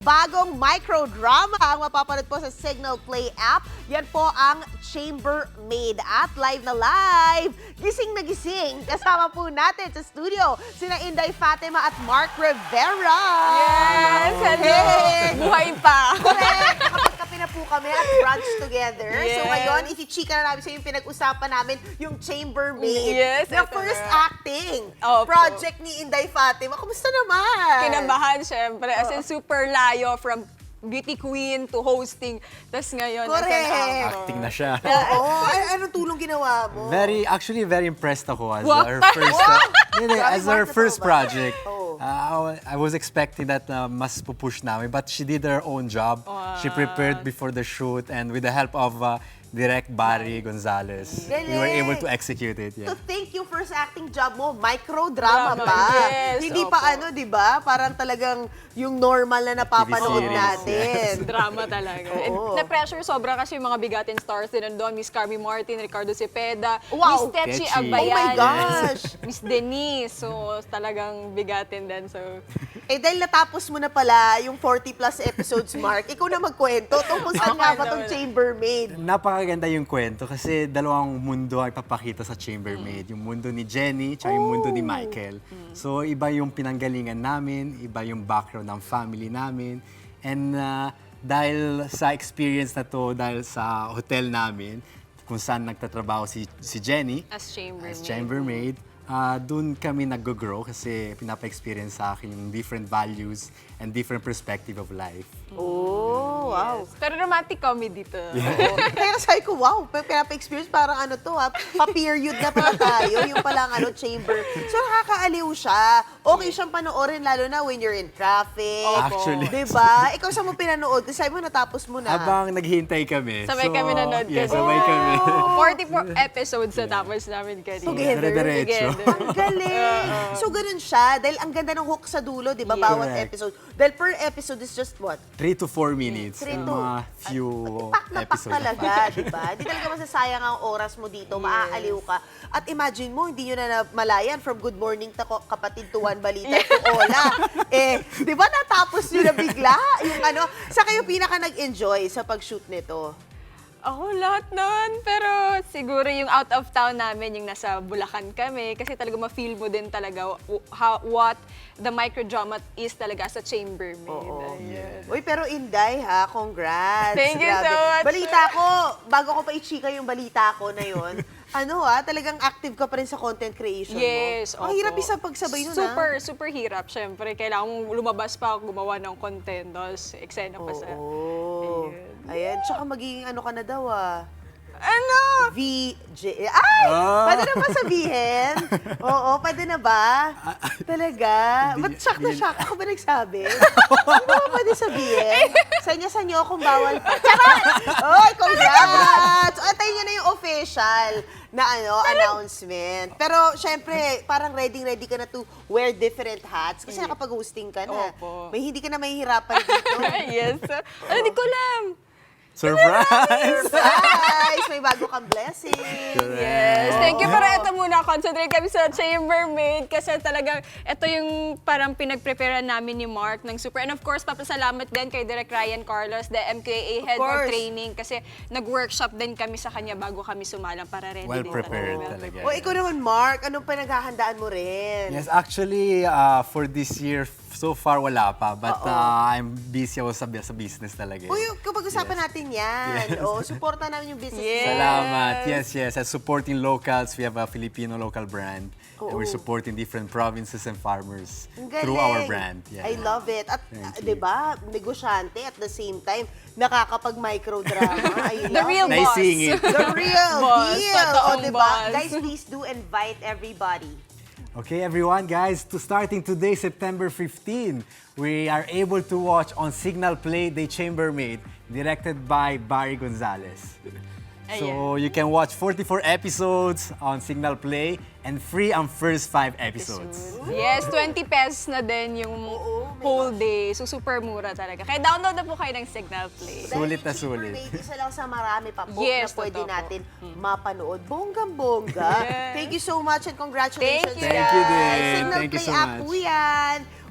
Bagong microdrama ang mapapanood po sa Cignal Play app. Yan po ang Chambermaid at live na live. Gising na gising. Kasama po natin sa studio sina Inday Fatima at Mark Rivera. Yes! Hello! Hey! Buhay pa! Correct! Nakapagkape na po kami at brunch together. Yes. So ngayon, ichichika na namin sa yung pinag-usapan namin, yung Chambermaid. Yes, The ito first na. acting Opo. project ni Inday Fatima. Kumusta naman? Kinabahan, syempre. As in, super layo from beauty queen to hosting. Tapos ngayon, as an Correct. actor. Acting na siya. Oo. Anong tulong ginawa mo? Actually very impressed ako as What? her first, as her Mark, first totoo ba? project. Oh. I was expecting that mas pupush namin, but she did her own job. She prepared before the shoot, and with the help of Direct Barry Gonzalez, we were able to execute it. To Yeah. think yung first acting job mo, microdrama Drama, pa. yes, Hindi opo. pa di ba? Parang talagang yung normal na napapanood series, natin. Drama talaga. Oo. And na-pressure sobra kasi yung mga bigatin stars din nandun. Miss Carmi Martin, Ricardo Cepeda, Wow. Miss Techi Techi. Oh my Agbayan. gosh! Miss Denise. So, talagang bigatin din. So, Dahil natapos mo na pala yung 40 plus episodes, Mark, ikaw na magkwento tungkol saan nga ba tong Chambermaid? Napakaganda yung kwento kasi dalawang mundo ay papakita sa Chambermaid. Yung mundo ni Jenny at yung mundo ni Michael. So iba yung pinanggalingan namin, iba yung background ng family namin. And dahil sa experience na to, dahil sa hotel namin, kung saan nagtatrabaho si Jenny, as chambermaid. as Chambermaid, doon kami nag-grow kasi pinapa-experience sa akin yung different values and different perspective of life. Oh, wow. Yes. Pero romantic comedy to. Oo. Kaya sabi ko, wow, pinapa-experience, parang pa-period na pala tayo, yung palang chamber. So nakakaaliw siya. Okay siyang panoorin, lalo na when you're in traffic. Actually. Diba? Ikaw saan mo pinanood? Kasi sabi mo, natapos mo na. Habang naghihintay kami. Sabay kami nanood Yeah, kasi. sabay kami. 44 episodes na tapos namin kanina. Together. Dire-diretso. Ang galing! So, ganun siya. Dahil ang ganda ng hook sa dulo, di ba? Bawat Correct. episode. Dahil per episode is just what? 3 to 4 minutes. 3 Yung to- mga few Pak na pak episodes. talaga, di ba? Di talaga masasayang ang oras mo dito. Maaaliw ka. At imagine mo, hindi nyo na malayan from Good Morning Kapatid to One Balita to Ola. Di ba natapos nyo na bigla? Yung sa kayo pinaka nag-enjoy sa pag-shoot nito? Ako, lahat nun. Pero siguro yung out of town namin, yung nasa Bulacan kami, kasi talaga ma-feel mo din talaga what the microdrama is talaga sa Chambermaid. Oo. Ayun. Uy, pero Inday ha, congrats. Thank you Grabe. so much. Balita ko, bago ko pa i-chika yung balita ko na yon, talagang active ka pa rin sa content creation Yes, mo. Ang opo. hirap isang pagsabay nun Super hirap. Siyempre, kailangan mong lumabas pa, gumawa ng content, tapos eksena pa sa... Oo. Ayan, tsaka magiging ka na daw Ano? VJ. Ay! Pwede na ba sabihin? Oo, pwede na ba? Talaga? Ba't shock na shock? Ako ba nagsabi? Hindi ba pwede sabihin? Sa inyo kung bawal pa. Charot! Oy, congrats! O, tayo nyo na yung official na announcement. Pero, syempre, parang ready ka na to wear different hats kasi nakapag-hosting ka na. Opo. May hindi ka na mahihirapan dito. Yes. Hindi ko alam. Surprise! Surprise! May bago kang blessing. Yes. Thank you. Pero ito muna, concentrate kami sa Chambermaid kasi talagang ito yung parang pinag-prepare namin ni Mark ng super. And of course, papasalamat din kay Direk Ryan Carlos, the MKA Head of course. Training kasi nag-workshop din kami sa kanya bago kami sumalang para ready Well din prepared talaga. talaga. O, ikaw naman, Mark, anong pinaghahandaan mo rin? Yes, actually, for this year, so far wala pa. But I'm busy ako sa business talaga. Uy, kapag usapan natin yan. Yes. O, supporta namin yung business. Yes. mo. Salamat. Yes. As supporting locals, we have a Filipino local brand. And we're supporting different provinces and farmers Ang through our galing. brand. Yeah. I love it. At, Thank di ba, negosyante at the same time, nakakapag-microdrama. I The love real it. Nice boss. seeing it. The real Boss, deal. O, totoong di ba? boss. Guys, please do invite everybody. Okay, everyone, guys, starting today, September 15, we are able to watch on Cignal Play The Chambermaid, directed by Barry Gonzalez. So you can watch 44 episodes on Cignal Play and free ang first 5 episodes. Yes, 20 pesos na din yung whole day. So, super mura talaga. Kaya download na po kayo ng Cignal Play. Sulit na Dahil sulit. Chambermaid, isa lang sa marami pa po Yes, na pwede totoo po. natin mapanood. Bonggang-bongga. Yes. Thank you so much and congratulations, Thank you. Thank you din. guys. Signal Thank you Play so app much. po yan.